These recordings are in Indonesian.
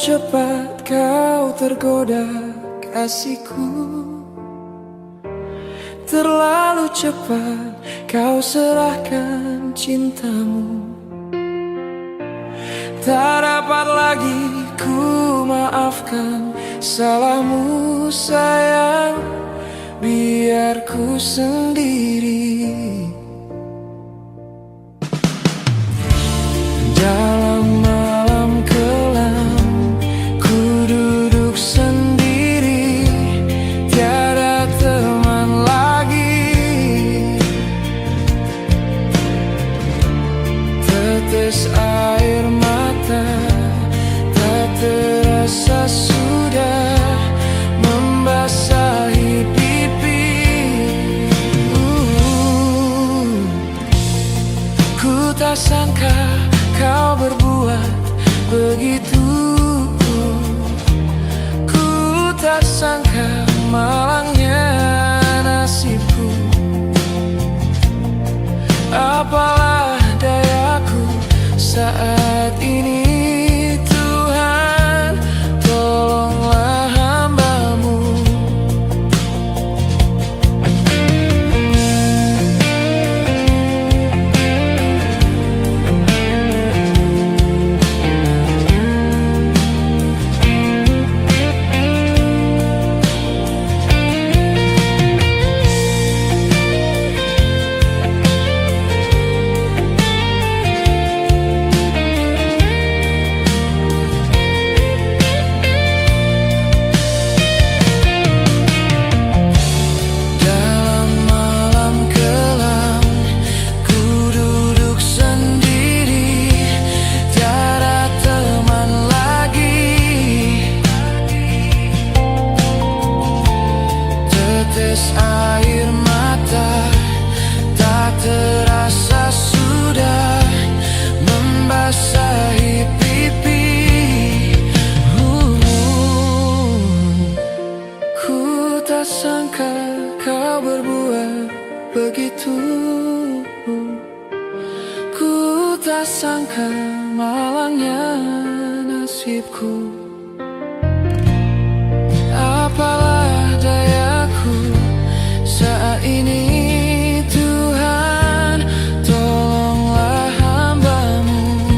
cepat kau tergoda kasihku, terlalu cepat kau serahkan cintamu. Tak dapat lagi ku maafkan salahmu sayang, biar ku sendiri. Dalam malam kelam ku duduk sendiri, tiada teman lagi. Tetes air mata tak terasa sudah membasahi pipi. Ku tak sangka kau berbuat begitu. Ku tak sangka malangnya nasibku. Apalah dayaku saat ini, Tuhan, tolonglah hamba-Mu. Tetes air mata tak terasa sudah membasahi pipi. Ku tak sangka kau berbuat begitu. Ku tak sangka malangnya nasibku. Apalah dayaku saat ini, Tuhan, tolonglah hamba-Mu.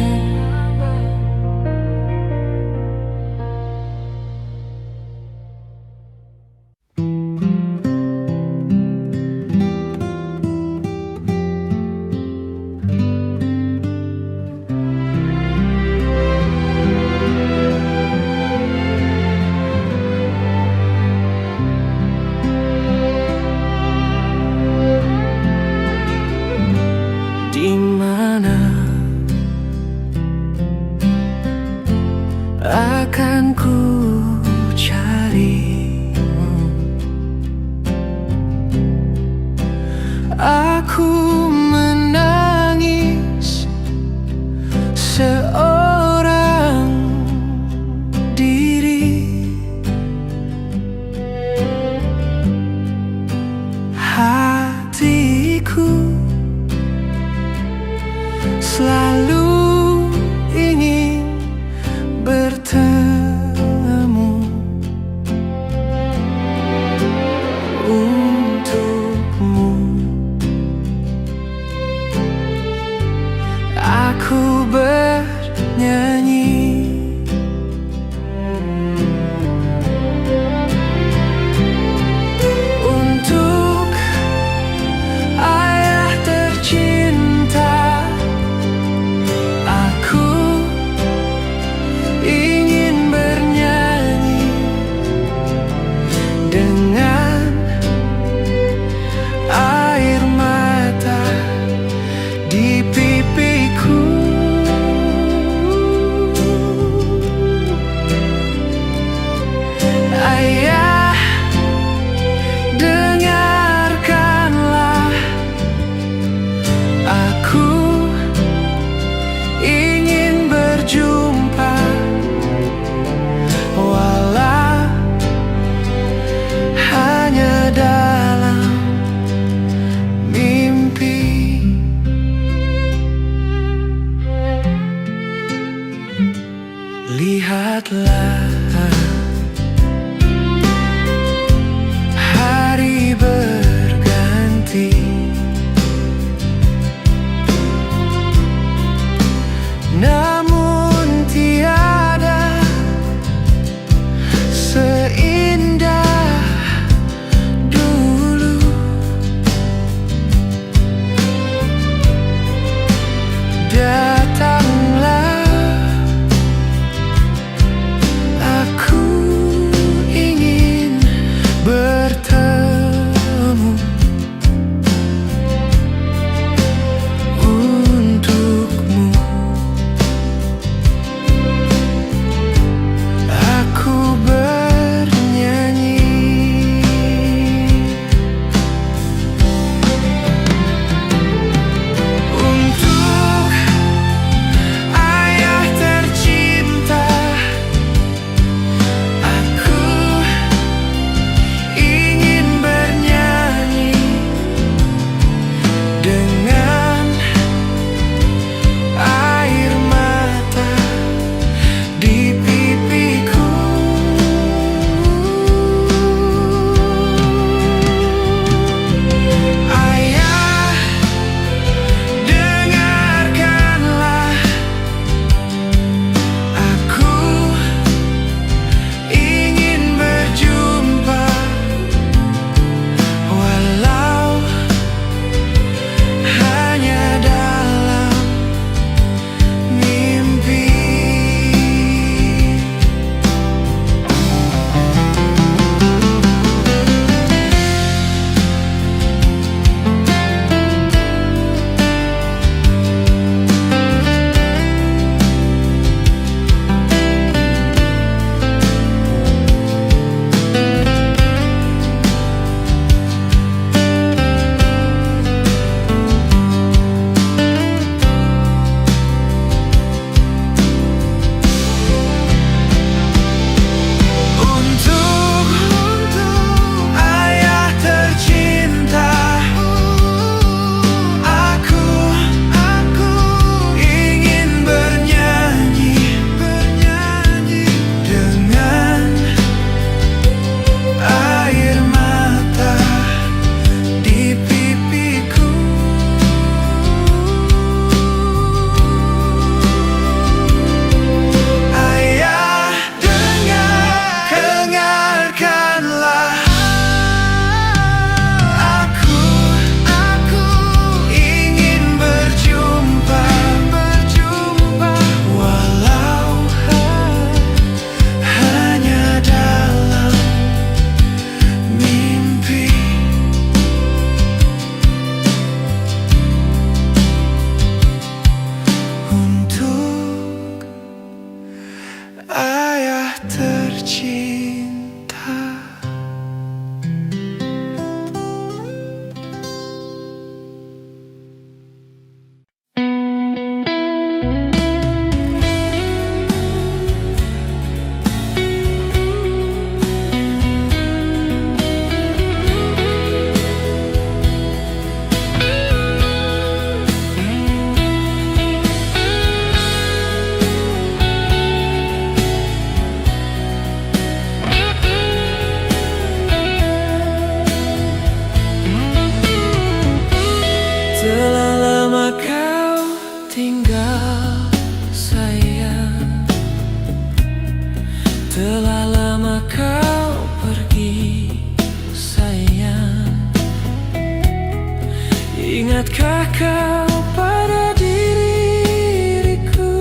Haruskah kau pada diriku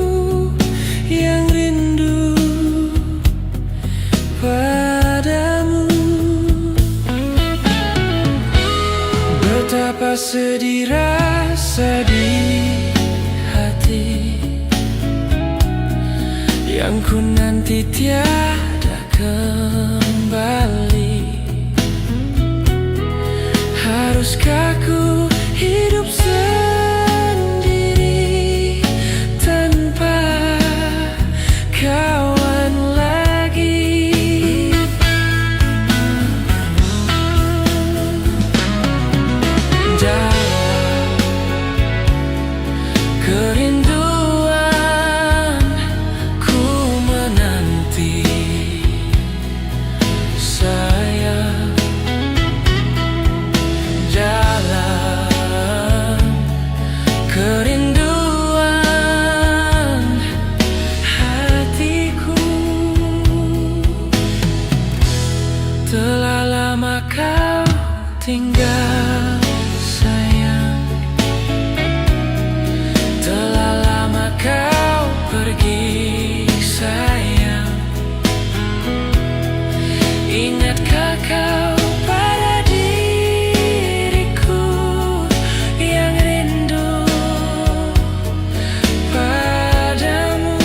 yang rindu padamu? Betapa sedih rasa di hati yang ku nanti tiada kembali. Haruskah ku hidup sendiri tanpa kawan lagi? Dalam kerinduan ku menanti sayang. Dalam kerinduan hatiku, telah lama kau tinggal sayang. Telah lama kau pergi sayang. Ingatkah kau pada diriku yang rindu padamu?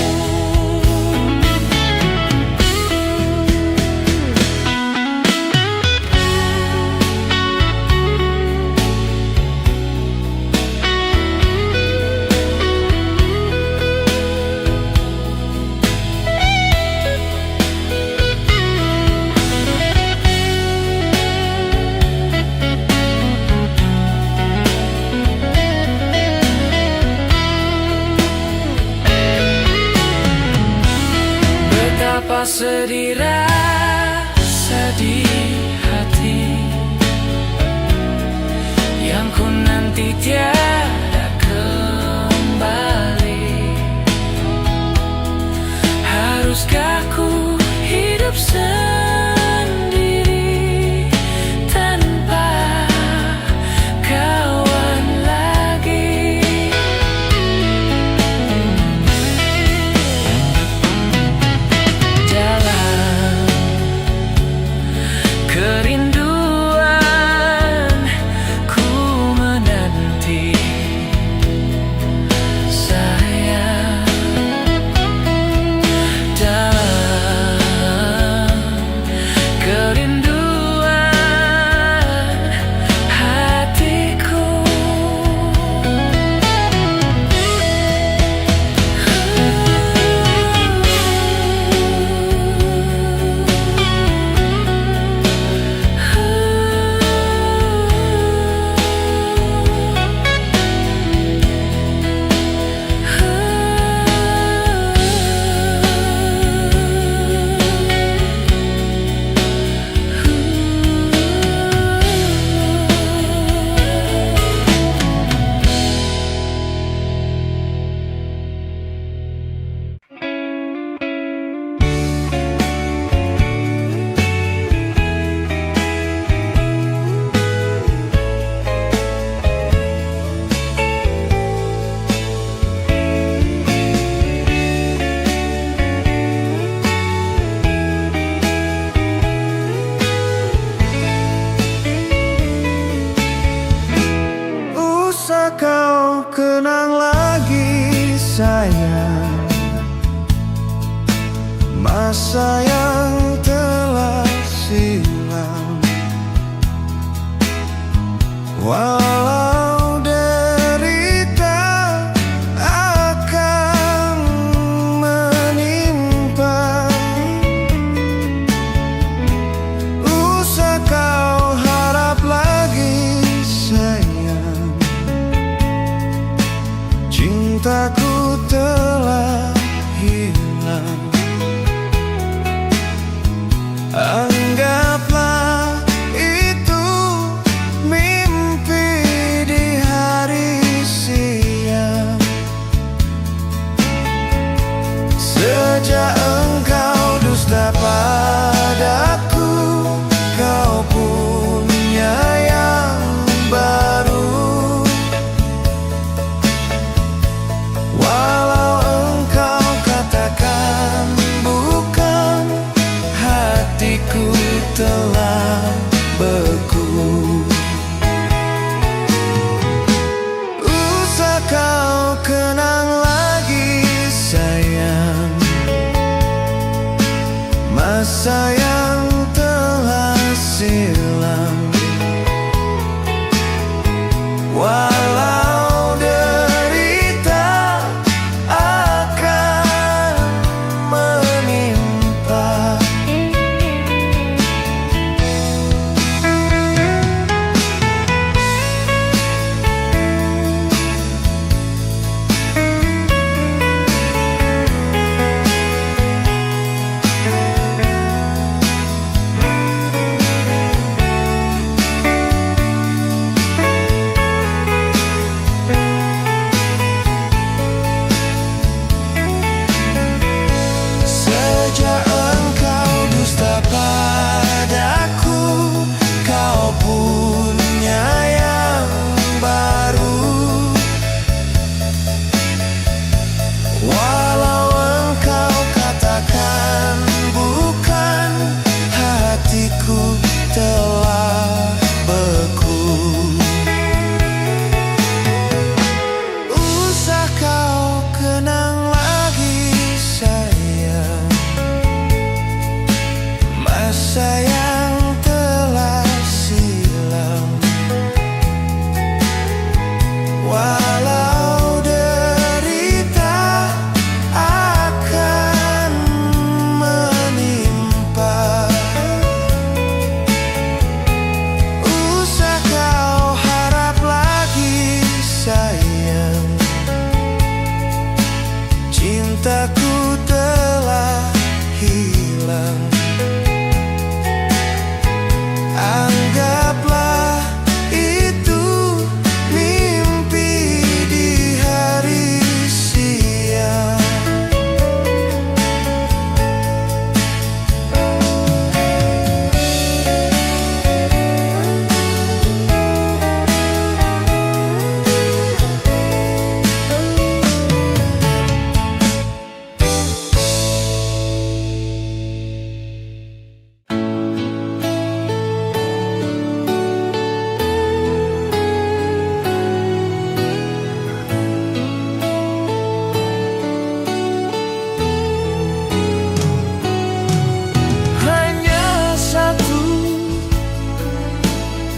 Betapa sedih rasa di hati yang ku nanti tiada kembali. Haruskah ku hidup sendiri tanpa kawan lagi? Dalam kerinduan ku menanti sayang. Dalam kerinduan hatiku, usah kau kenang lagi sayang masa yang telah silam. Walau derita akan menimpa, usah kau harap lagi sayang. Cintaku telah hilang.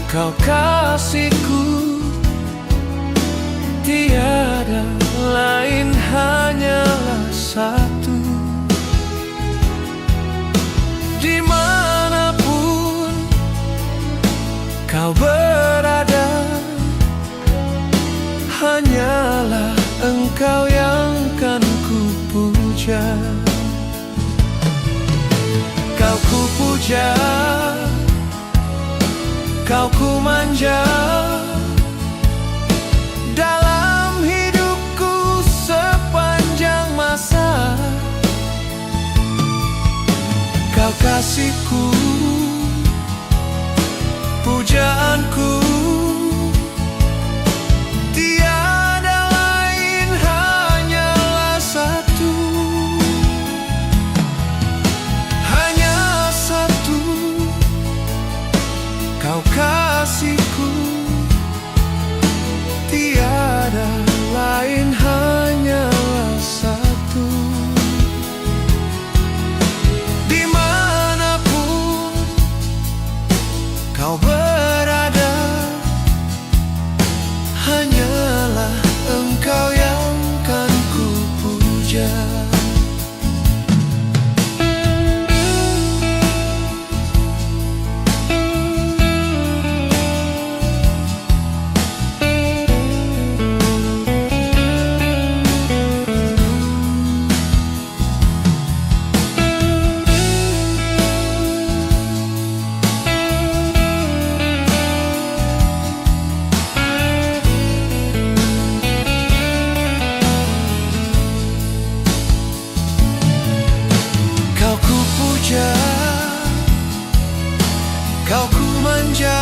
Kau kasihku, tiada lain hanyalah satu. Dimanapun kau berada, hanyalah Engkau yang kan ku puja. Kau ku puja, kau ku manja dalam hidupku sepanjang masa. Kau kasihku, pujaanku, tiada lain hanyalah satu. Hanya satu, kau kasihku, tiada lain hanyalah satu. Dimanapun kau berada, hanyalah Engkau yang kan ku puja. Kau ku manja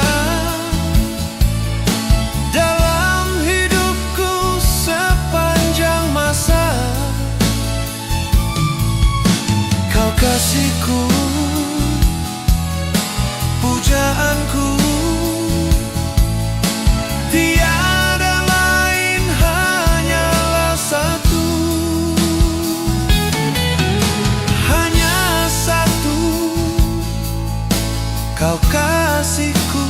dalam hidupku sepanjang masa. Kau kasihku, pujaanku, tiada lain hanyalah satu. Hanya satu, kau kasihku,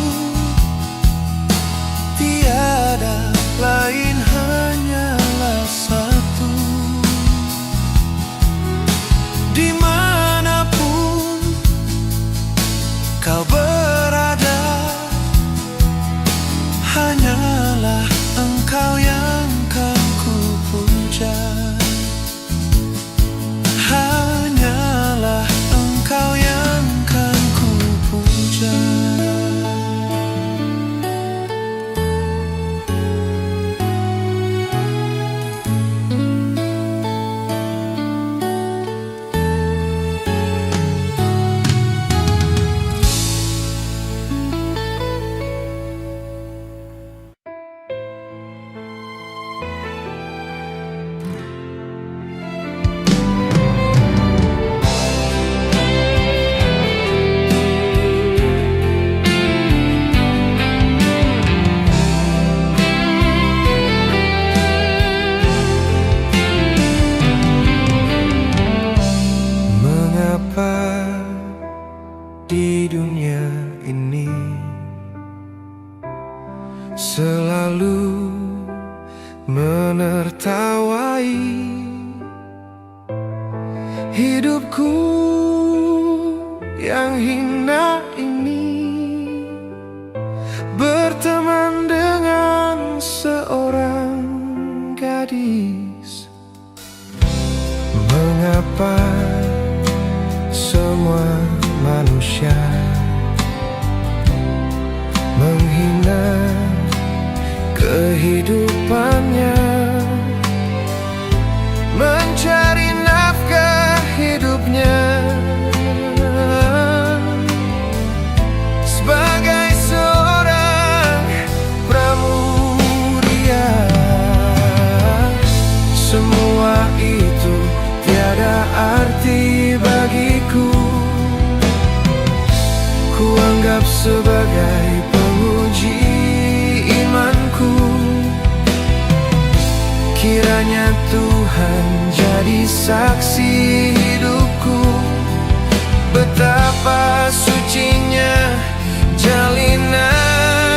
tiada lain hanyalah satu. Dimanapun kau berada, hanyalah Engkau yang kan ku puja. Hanyalah Engkau yang kan ku puja. Di dunia ini selalu menertawai hidupku yang hina ini, berteman dengan seorang gadis. Mengapa semua manusia menghina kehidupannya, mencari nafkah hidupnya sebagai seorang pramuria. Semua itu tiada arti bagiku. Kuanggap sebagai penguji imanku. Kiranya Tuhan jadi saksi hidupku, betapa sucinya jalinan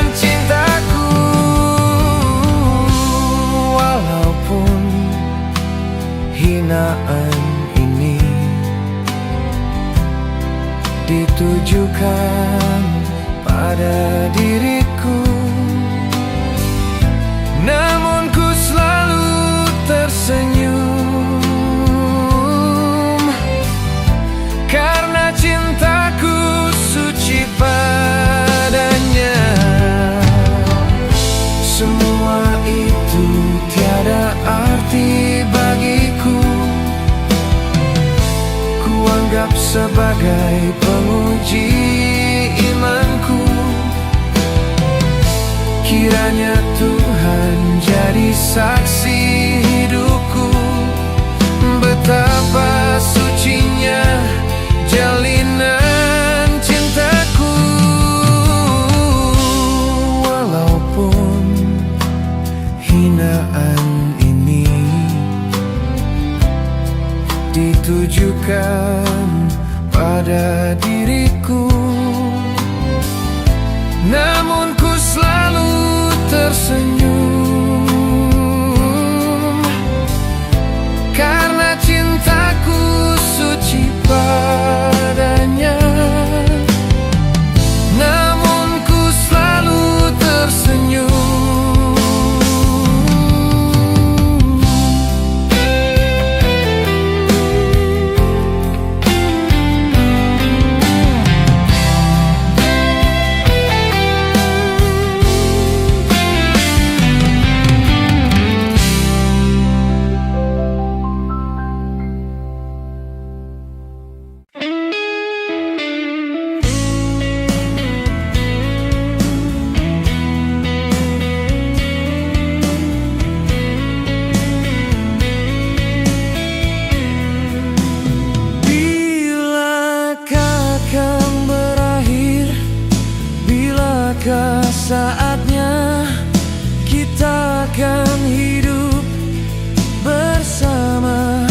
ditujukan pada diriku, namun ku selalu tersenyum karena cintaku suci padanya. Semua itu tiada arti bagiku, ku anggap sebagai penguji imanku. Kiranya Tuhan jadi saksi hidupku, betapa sucinya jalinan cintaku. Walaupun hinaan ini ditujukan pada diriku, namun ku selalu tersenyum karena cintaku suci padanya. Namun ku selalu tersenyum. Bilakah saatnya kita akan hidup bersama,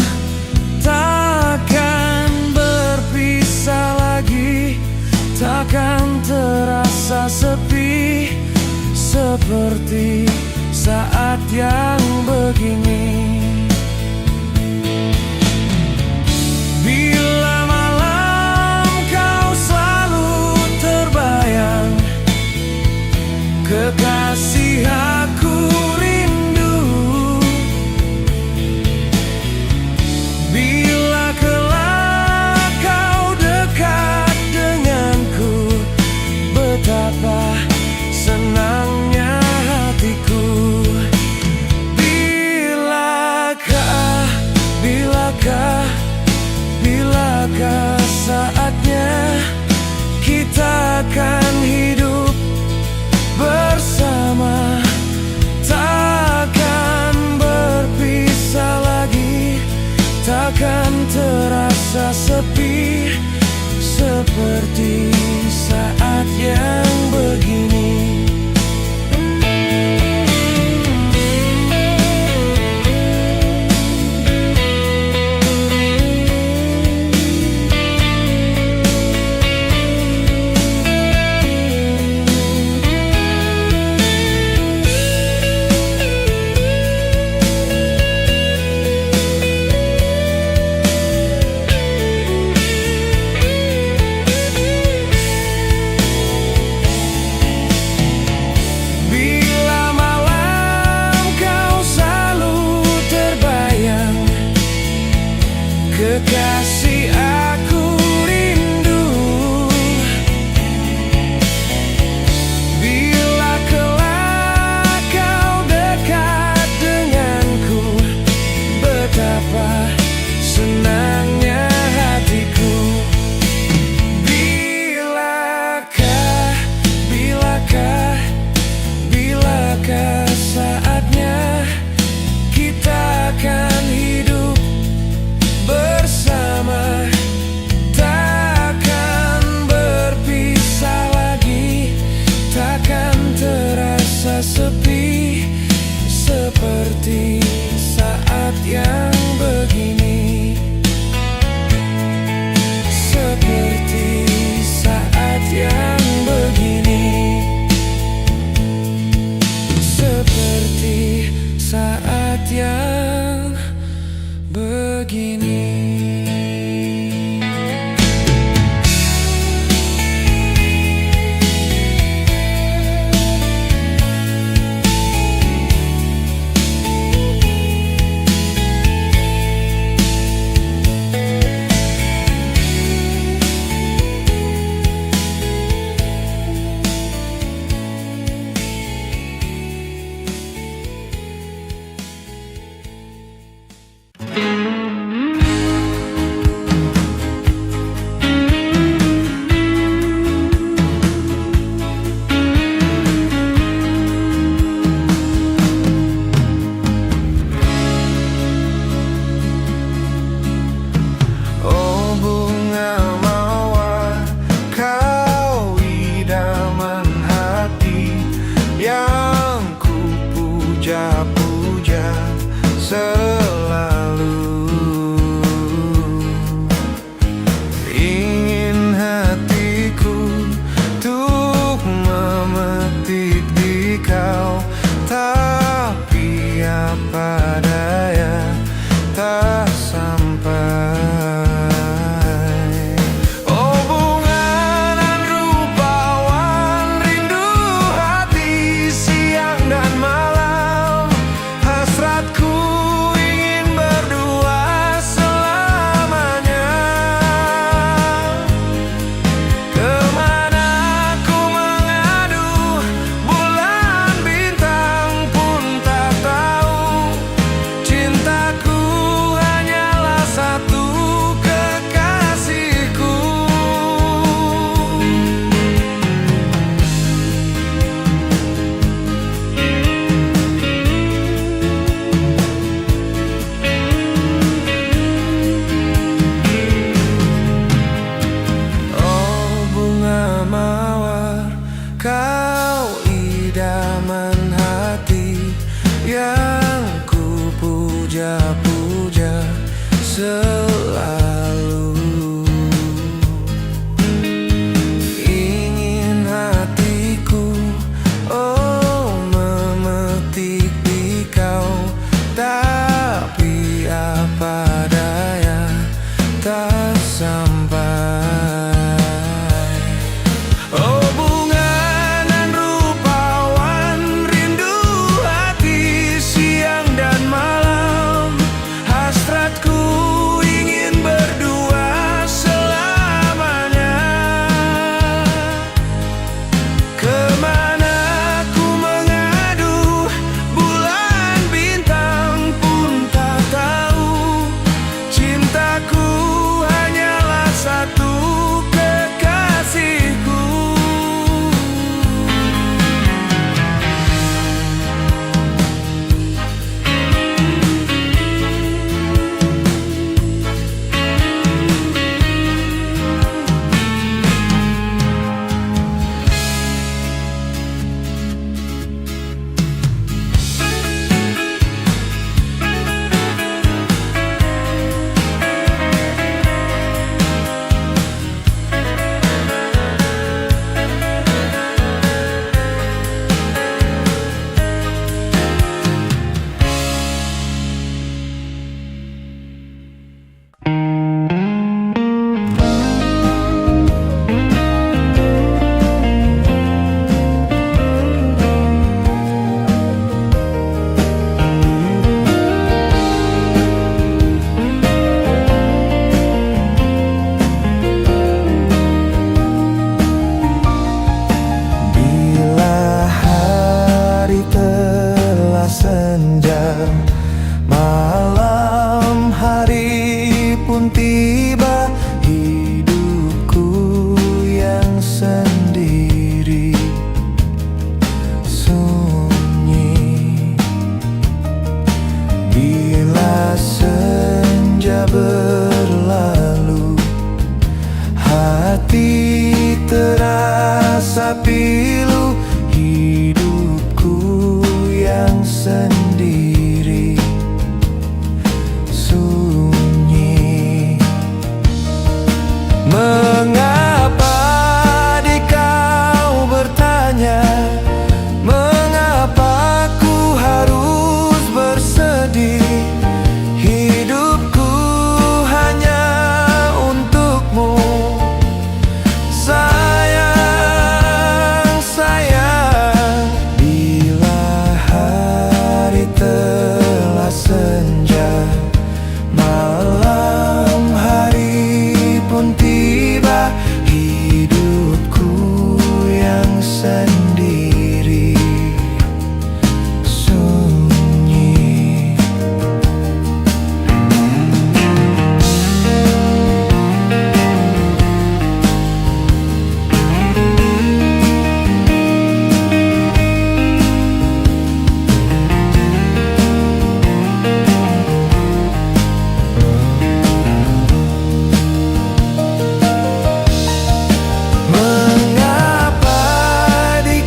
takkan berpisah lagi, takkan terasa sepi seperti saat yang begini. Kekasih, aku rindu bila kelak kau dekat denganku, betapa senangnya hatiku. Bilakah saatnya kita akan hidup bersama, takkan berpisah lagi, takkan terasa sepi seperti saat yang begini. selalu ingin hatiku memetik di kau, tapi apa daya tak sampai. Oh bunga nan rupawan, rindu hati siang dan malam, hasratku ingin berdua selamanya. Kemana ku mengadu, bulan bintang pun tak tahu, cintaku hanyalah satu, kekasihku. Senja, malam hari pun tiba, hidupku yang sendiri sunyi. Bila senja berlalu, hati terasa pilu, hidupku yang sendiri sunyi. Mengapa di kau bertanya, mengapa ku harus bersedih? Hidupku hanya untukmu, sayang, sayang. Bila hari telah senja, malam hari pun tiba, hidupku yang sendiri sunyi. Mengapa di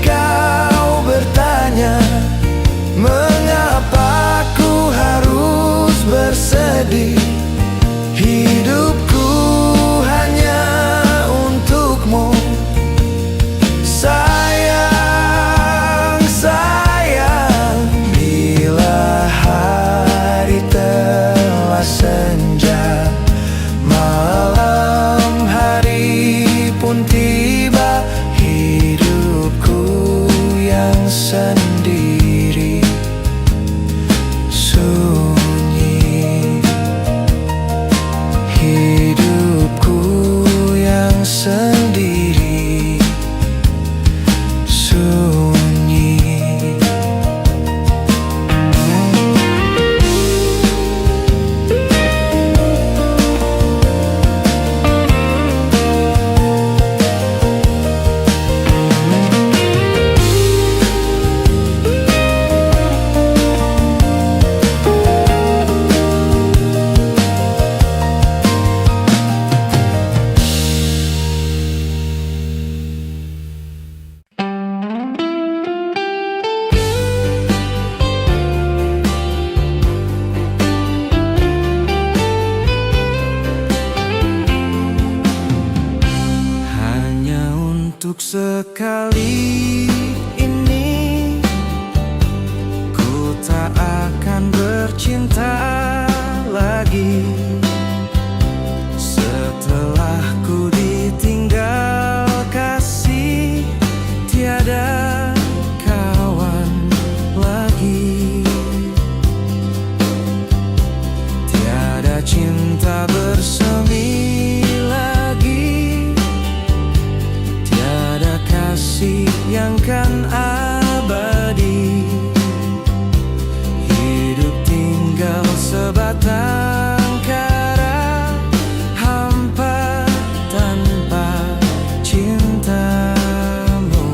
Sekali ini ku tak akan bercinta lagi. Setelah ku ditinggal kasih, tiada kawan lagi. Tiada cinta bersemi lagi, tiada kasih yang kan abadi. Hidup tinggal sebatang kara, hampa tanpa cintamu.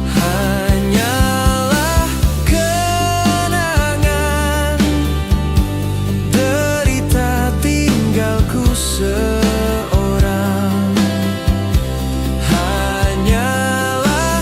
Hanyalah kenangan, derita tinggalku seorang. Hanyalah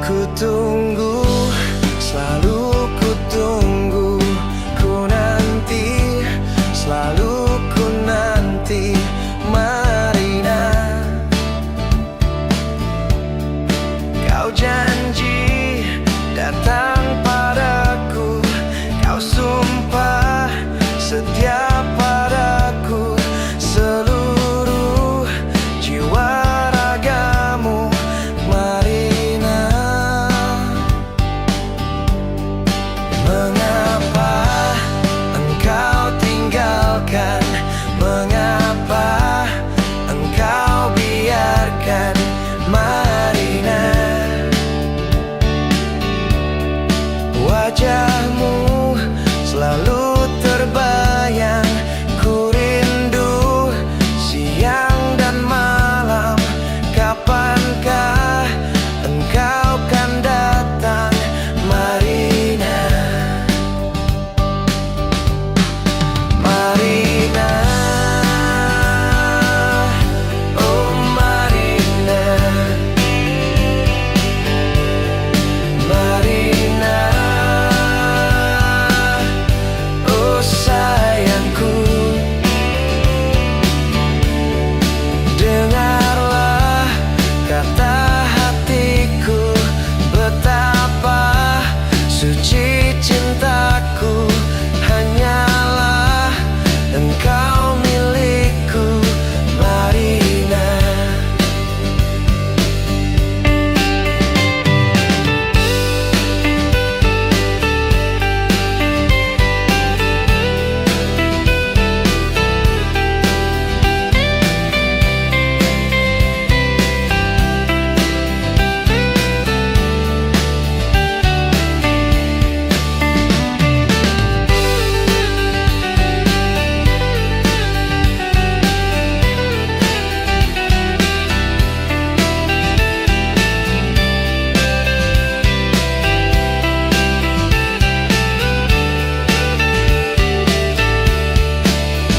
Ku tunggu, selalu ku tunggu. Ku nanti, selalu ku nanti. Marina, kau janji datang padaku. Kau sumpah setia padaku. Seluruh jiwa ragamu, Marina. Mengapa engkau tinggalkan? Mengapa engkau biarkan, Marina? Wajahmu selalu terbayang. Ku rindu siang dan malam. Kapankah engkau kan datang, Marina? Marina, oh Marina. Marina, oh sayangku. Dengarlah kata hatiku, betapa suci cintaku. Hanyalah engkau milikku, Marina.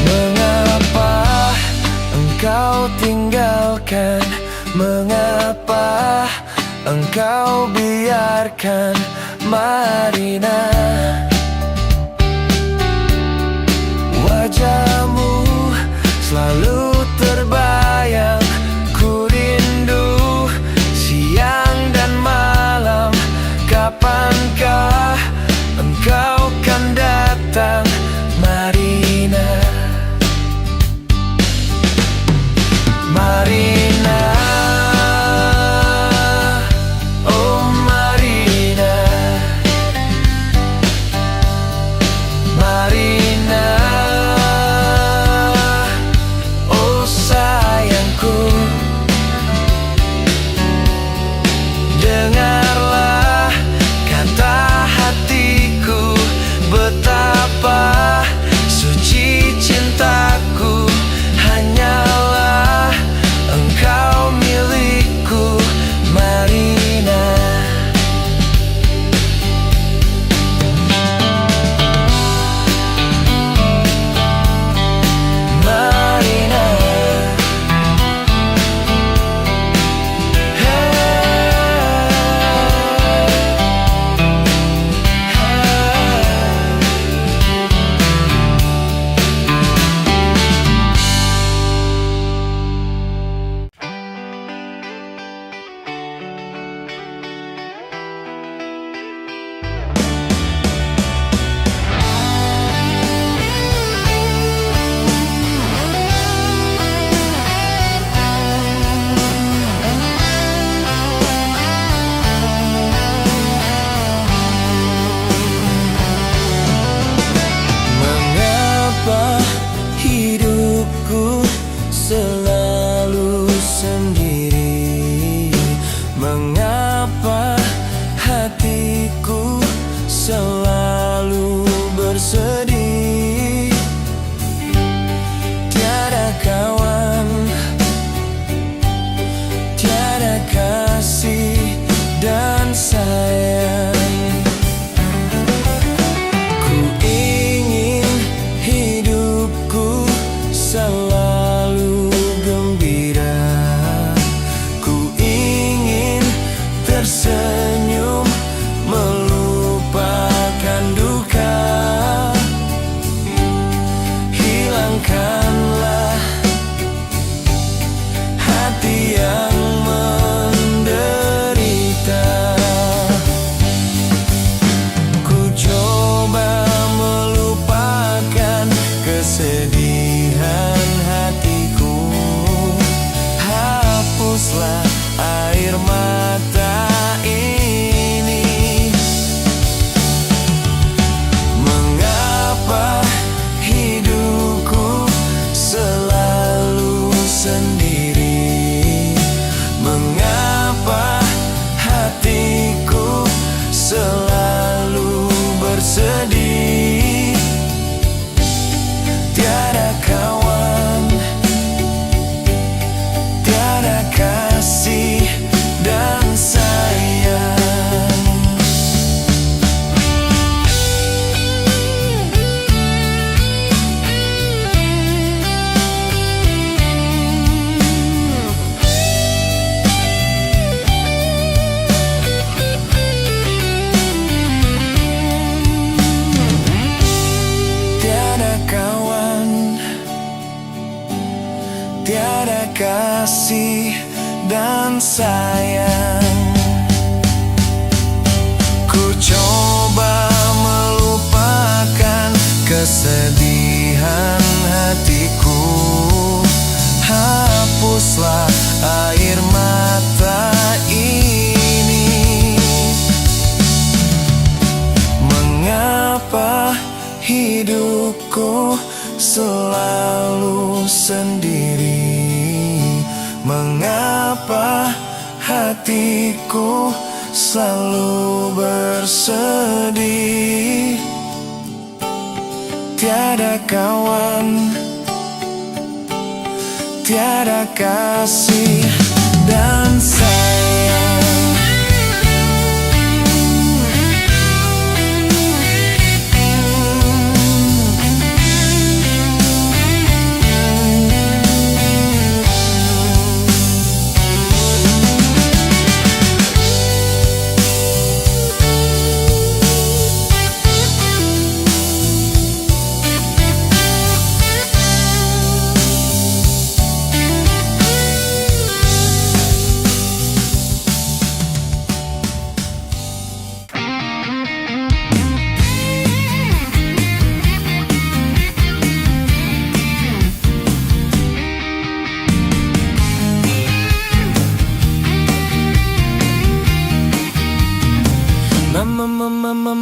Mengapa engkau tinggalkan? Mengapa engkau biarkan, Marina? Wajahmu selalu terbayang. Ku rindu siang dan malam. Kapankah engkau kan datang, Marina? Marina, oh Marina. Marina, oh sayangku. Dengarlah kata hatiku, betapa suci cintaku. Hanyalah engkau milikku, Marina. Marina, mengapa hidupku selalu sendiri? Mengapa hatiku selalu bersedih? Tiada kawan, tiada kasih dan sayang. Ku ingin hidupku selalu gembira. Ku ingin tersenyum sayang. Ku coba melupakan kesedihan hatiku. Hapuslah air mata ini. Mengapa hidupku selalu sendiri? Mengapa hatiku selalu bersedih? Tiada kawan, tiada kasih dan sayang.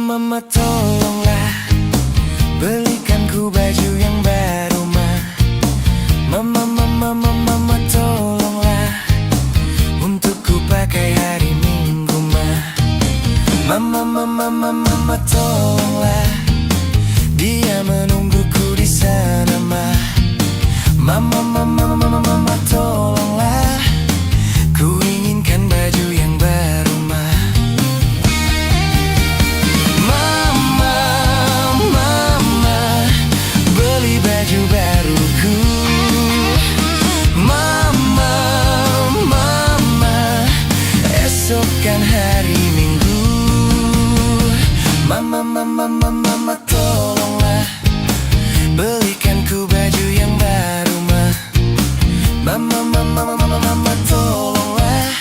Mama, tolonglah belikan ku baju yang baru, ma. Mama, tolonglah untuk ku pakai hari Minggu, ma. Mama, tolonglah dia menungguku di sana, ma. Mama, tolonglah ku inginkan baju yang baru, ma. Baju baruku, mama, esok kan hari Minggu. Mama, tolonglah belikan ku baju yang baru, ma. Mama, tolonglah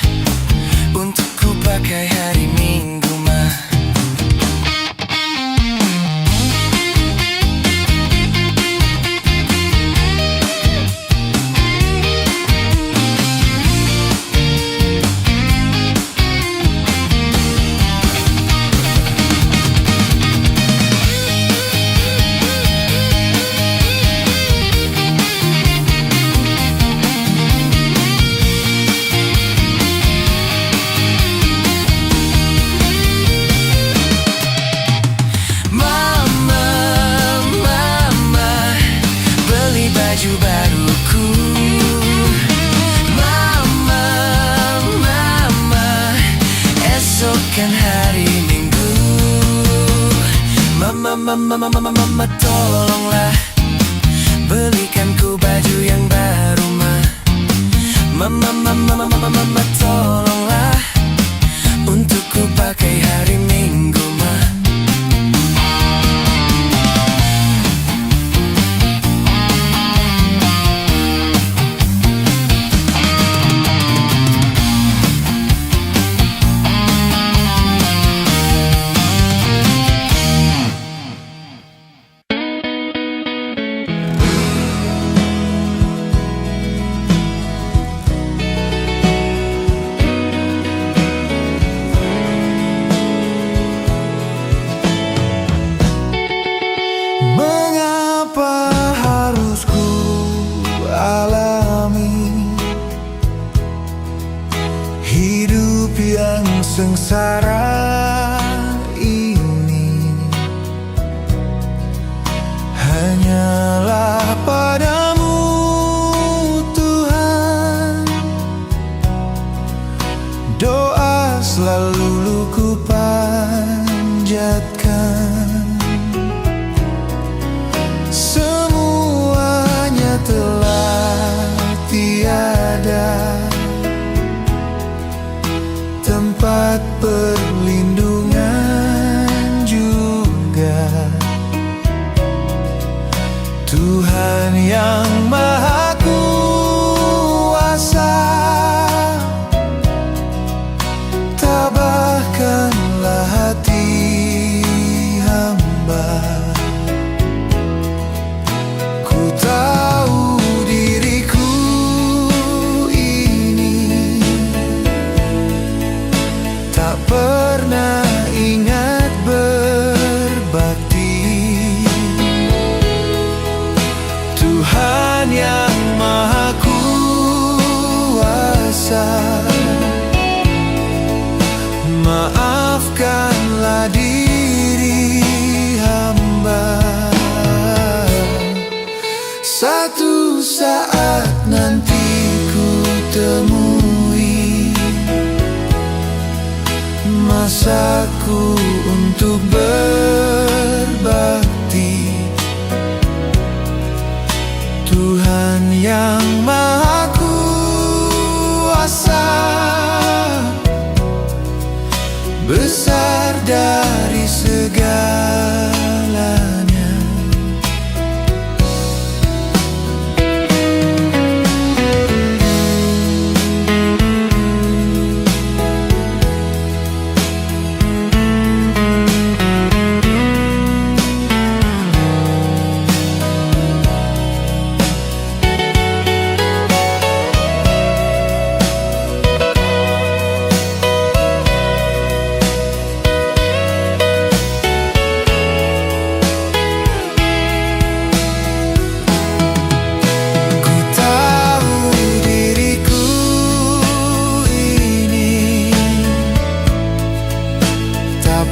untuk ku pakai hari Minggu, ma. Baju baruku, mama, esok kan hari Minggu. Mama, tolonglah belikan ku baju yang baru, ma. Mama, tolonglah untuk ku pakai hari Minggu, ma. Yang sengsara ini hanyalah padamu, Tuhan. Doa selalu ku panjatkan. Semuanya telah tiada tempat perlindungan juga. Tuhan yang Maha Kuasa tak pernah ingat berbakti. Tuhan yang Maha Kuasa, maafkanlah diri hamba. Satu saat nanti ku temui masaku untuk berbakti. Tuhan yang Maha Kuasa, besar dari segalanya.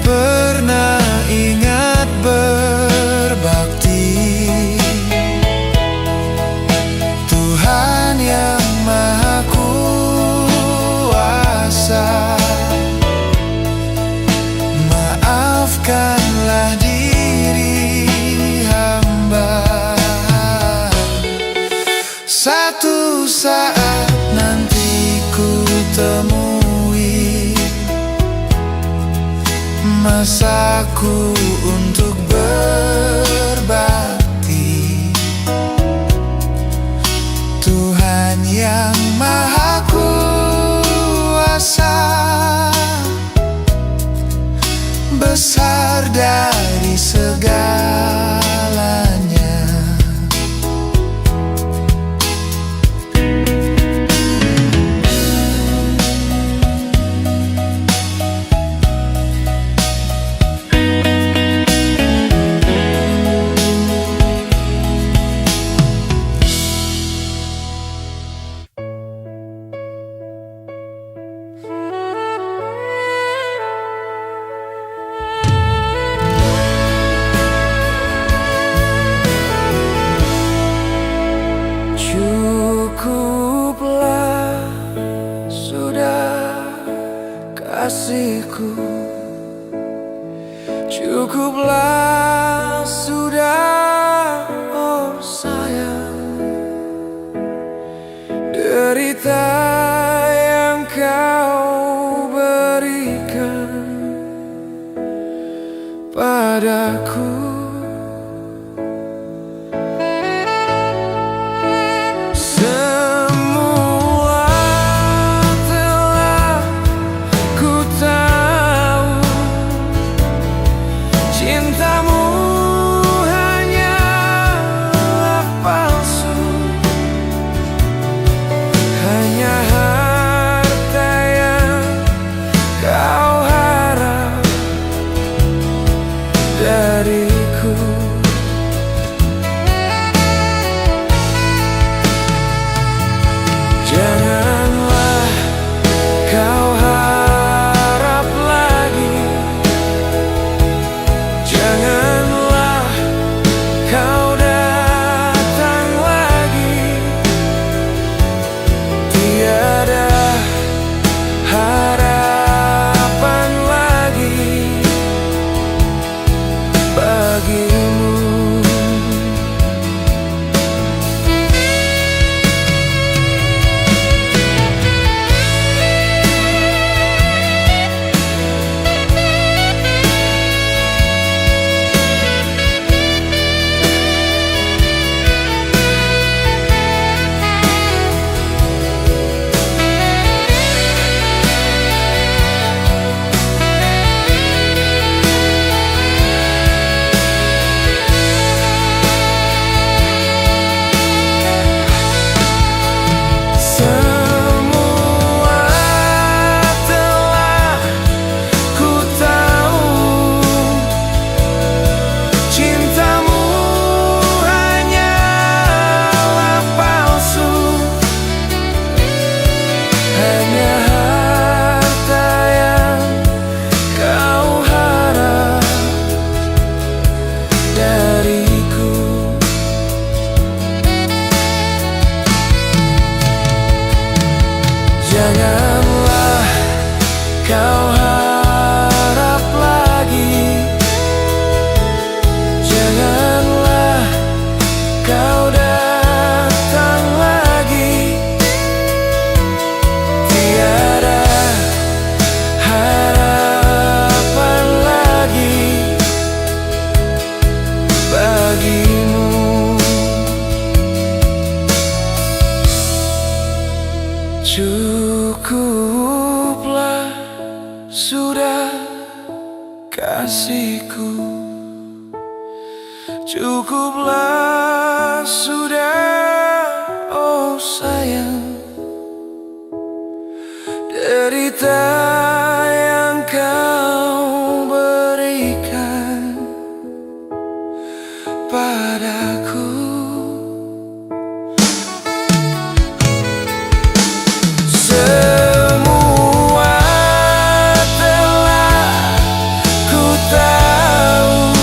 Pernah ingat berbakti. Tuhan yang Maha Kuasa, maafkanlah diri hamba. Satu saat nanti ku temui masaku untuk berbakti. Tuhan yang Maha Kuasa, besar dari segalanya. Cukuplah sudah kasihku, cukuplah sudah, oh sayang, derita yang kau berikan padaku. Cintamu hanyalah palsu, hanya harta yang kau harap dari sudah kasihku, cukuplah sudah, oh sayang. Derita yang kau berikan padaku, semua telah ku tahu.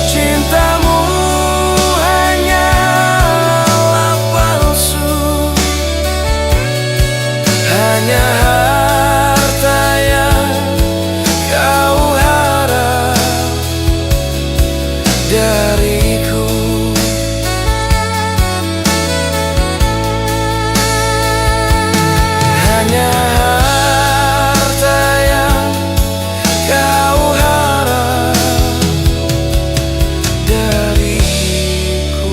Cintamu hanyalah palsu, hanya harta yang kau harap dariku. Hanya harta yang kau harap dariku.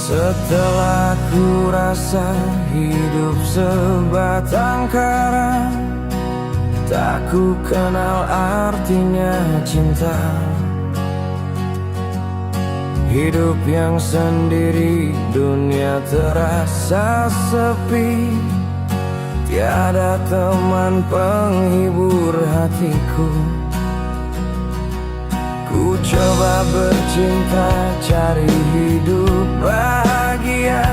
Setelah ku rasa hidup sebatang kara, tak ku kenal artinya cinta. Hidup yang sendiri, dunia terasa sepi, tiada teman penghibur hatiku. Ku coba bercinta, cari hidup bahagia,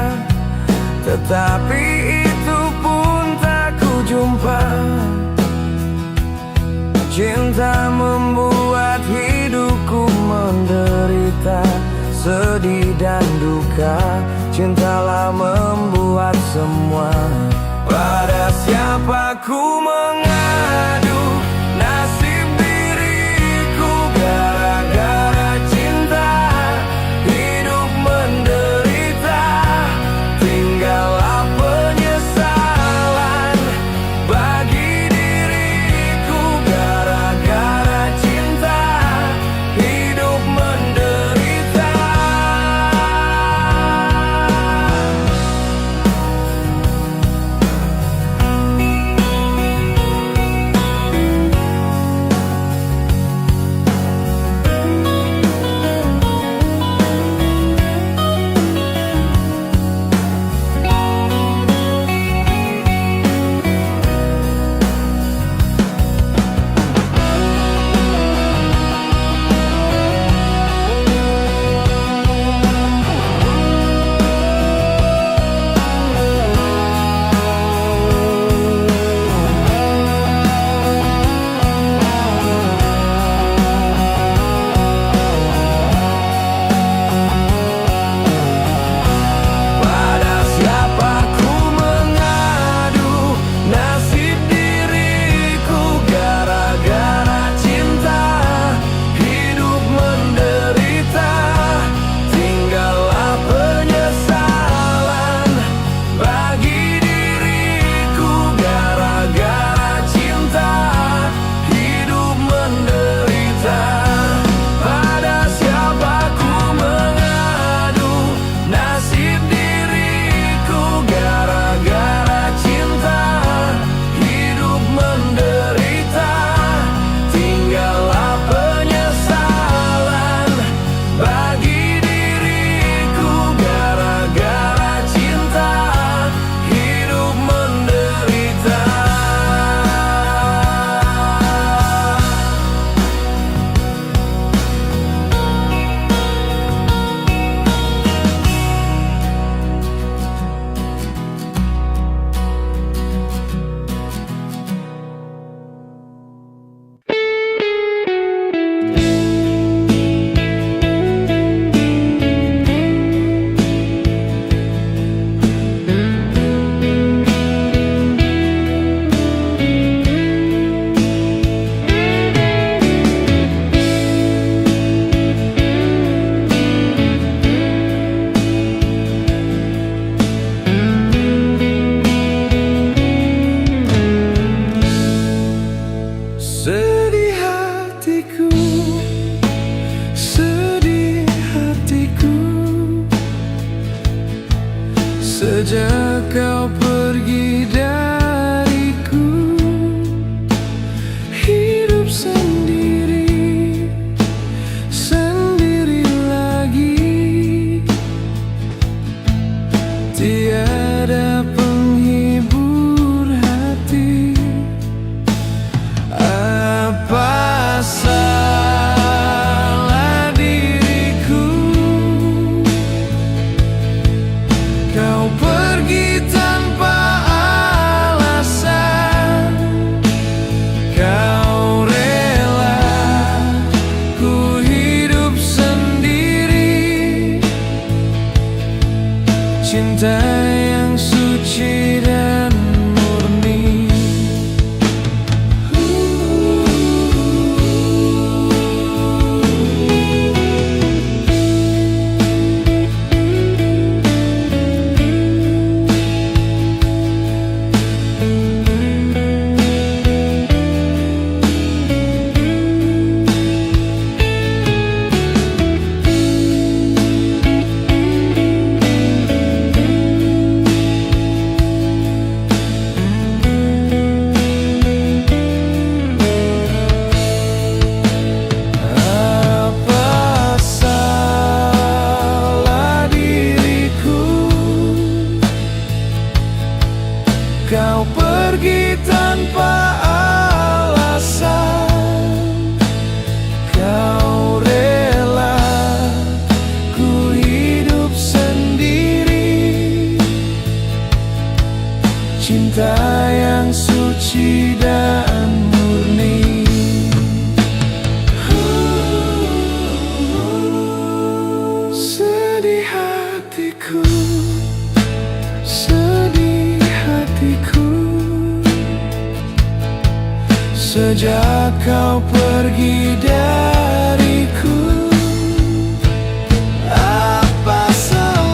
tetapi itu pun tak ku jumpa. Cinta membuat hidupku menderita, sedih dan duka. Cintalah membuat semua. Pada siapa ku mengadu nasib diriku, gara-gara cinta hidup menderita. Tinggallah penyesalan bagi diriku, gara-gara cinta hidup menderita. Sejak kau pergi dariku, apa salah?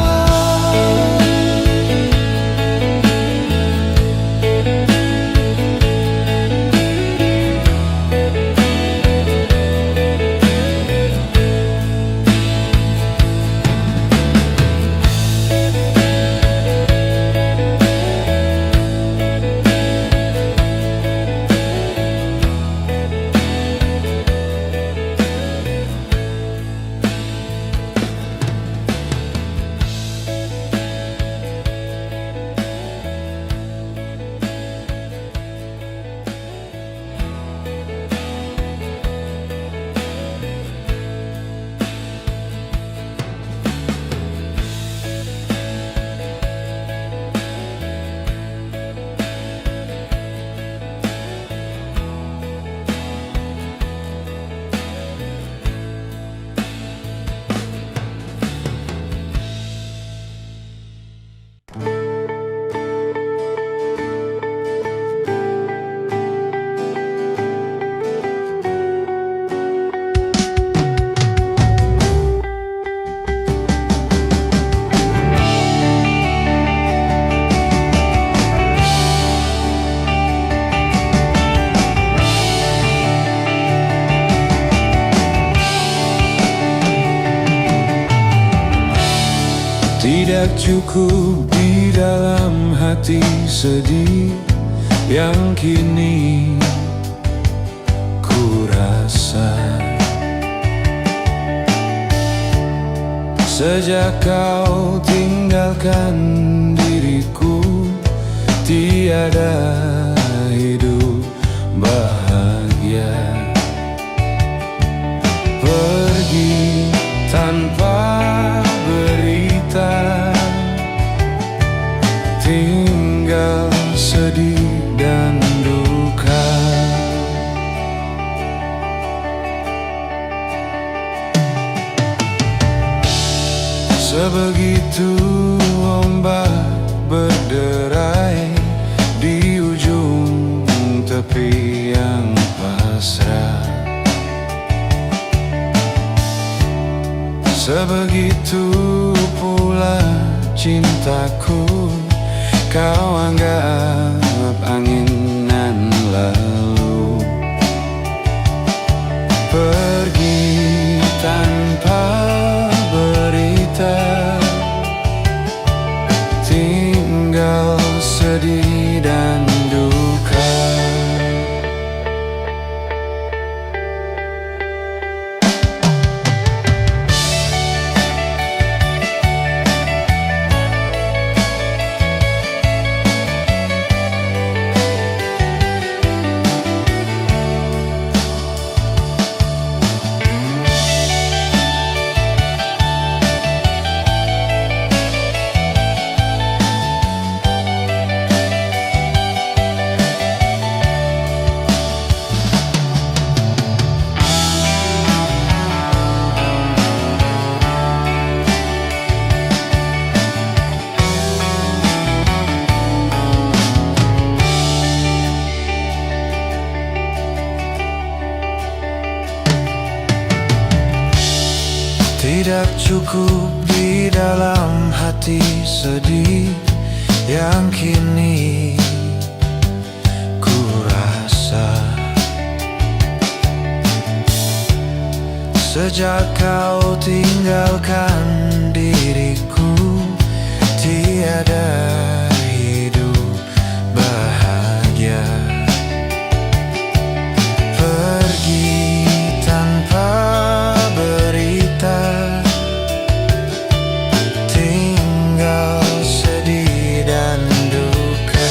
Tidak cukup di dalam hati sedih yang kini ku rasa. Sejak kau tinggalkan diriku, tiada hidup bahagia. Pergi tanpa berita, tinggal sedih dan duka. Sebegitu ombak berderai di ujung tepi yang pasrah. Sebegitu pula cintaku, kau anggap anginan lalu. Pergi tanpa berita, tinggal sedih dan duka. Tidak cukup di dalam hati sedih yang kini ku rasa. Sejak kau tinggalkan diriku, tiada hidup bahagia. Pergi tanpa berita, tinggal sedih dan duka.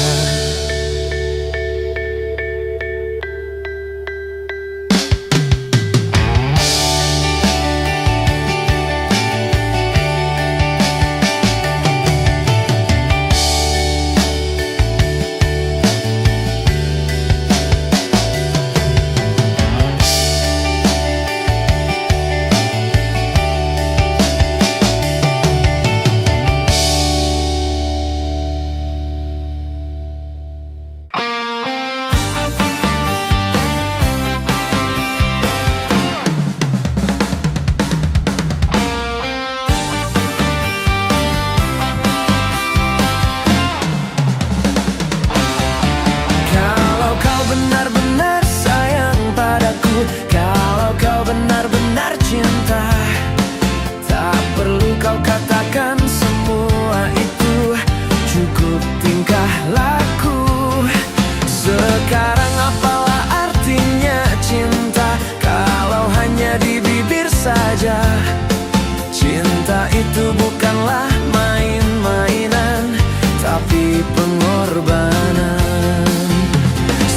saja. Cinta itu bukanlah main-mainan, tapi pengorbanan.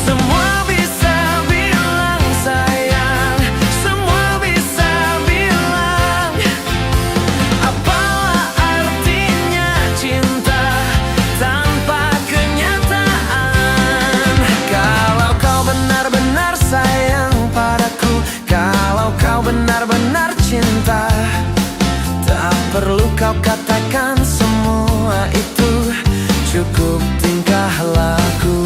Semua bisa bilang sayang, semua bisa bilang, apalah artinya cinta tanpa kenyataan. Kalau kau benar-benar sayang padaku, kalau kau benar-benar cinta, tak perlu kau katakan semua itu, cukup tingkah laku.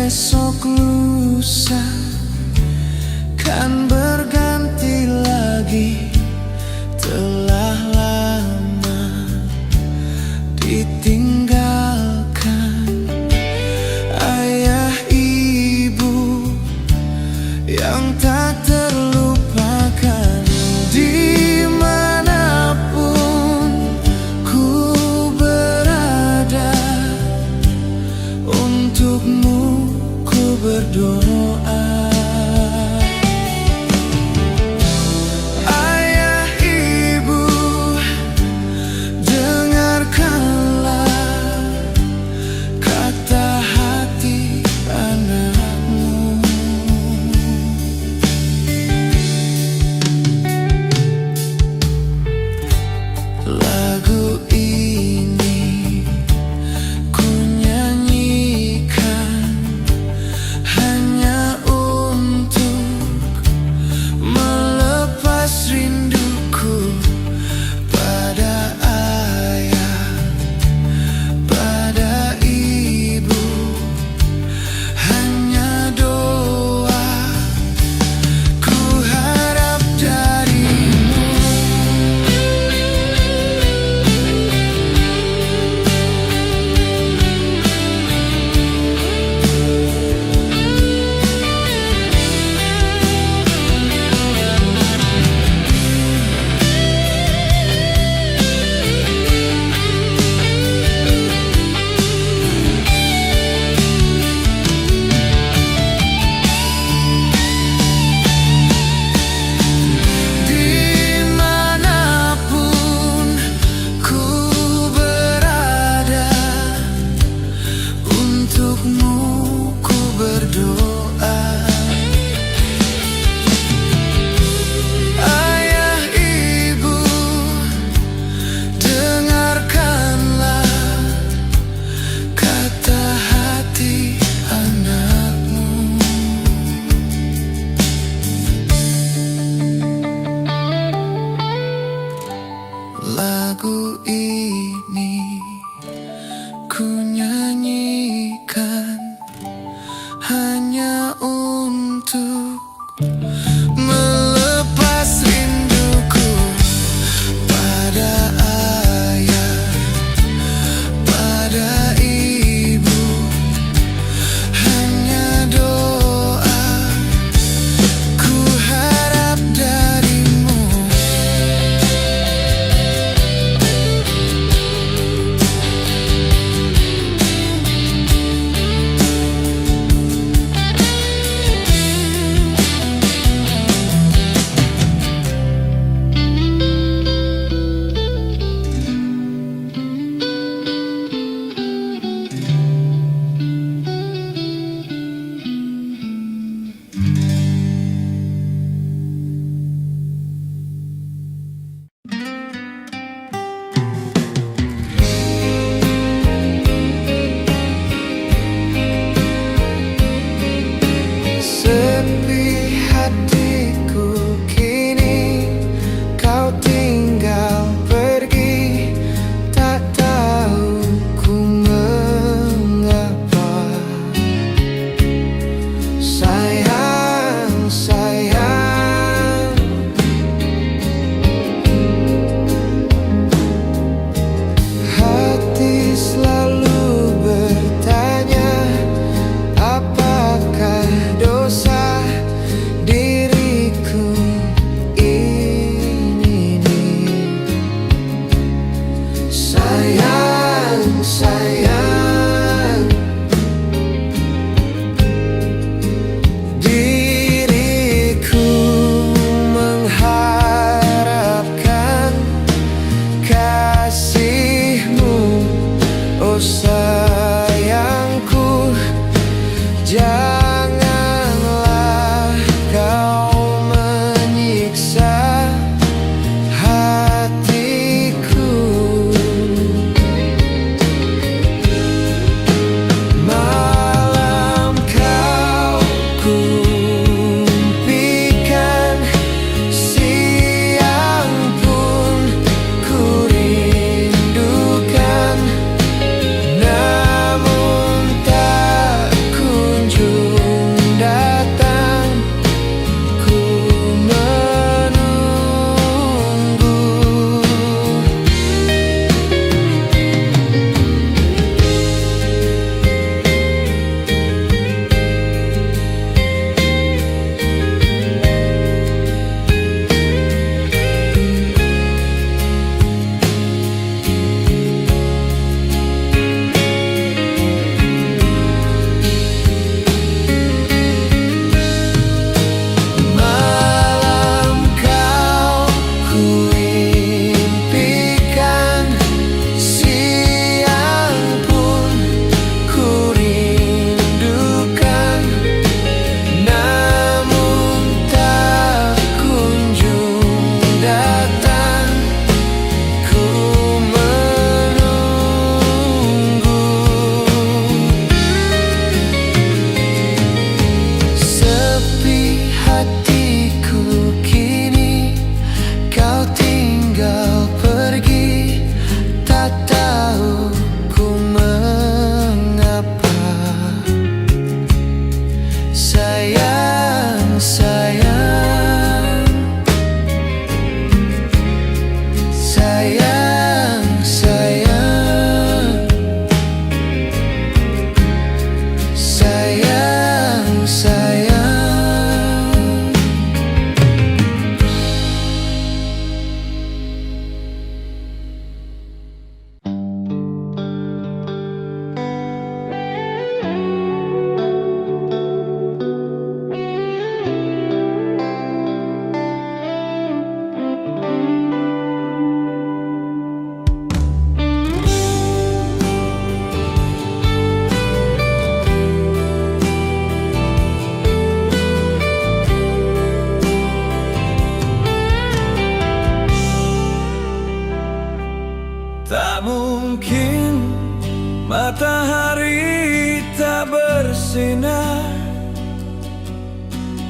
Esok lusa kan berganti lagi, telah lama ditinggalkan ayah ibu yang tak terlupakan. Dimanapun ku berada, untukmu berdoa. Ayah ibu, dengarkanlah kata hati anakmu.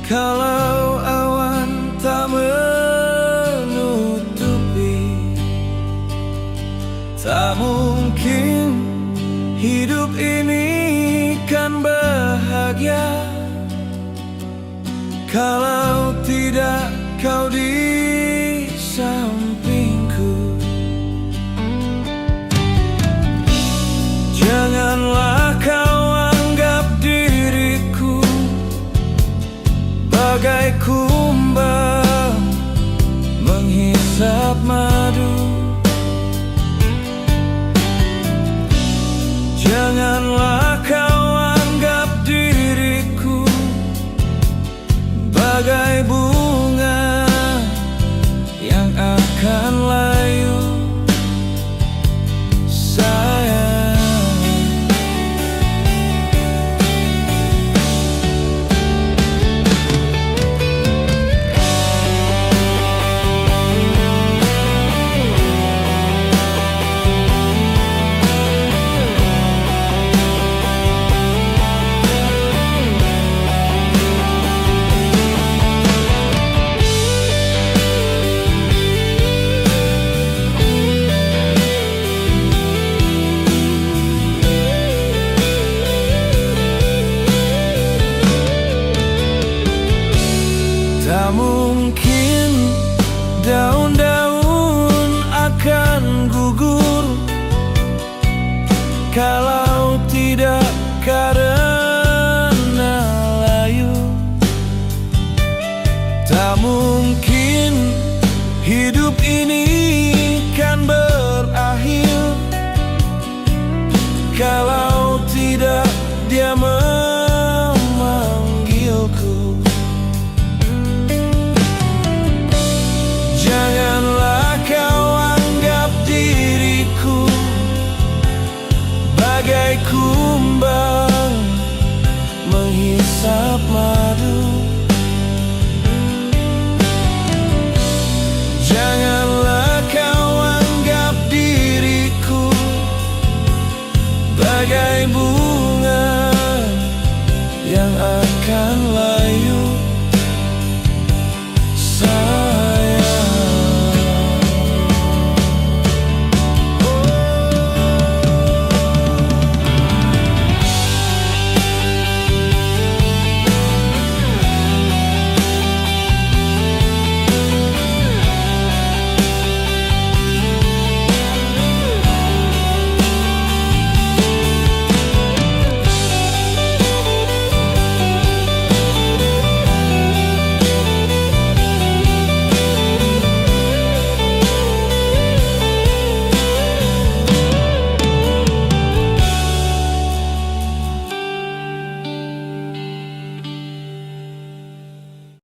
Kalau awan tak menutupi, tak mungkin hidup ini kan bahagia. Kalau tidak kau di sampingku, janganlah kau anggap diriku bagai kumbang menghisap madu. Janganlah kau anggap diriku bagai bunga yang akan layu, sayang. Tak mungkin daun-daun akan gugur kalau tidak karena layu. Tak mungkin hidup ini kan berakhir kalau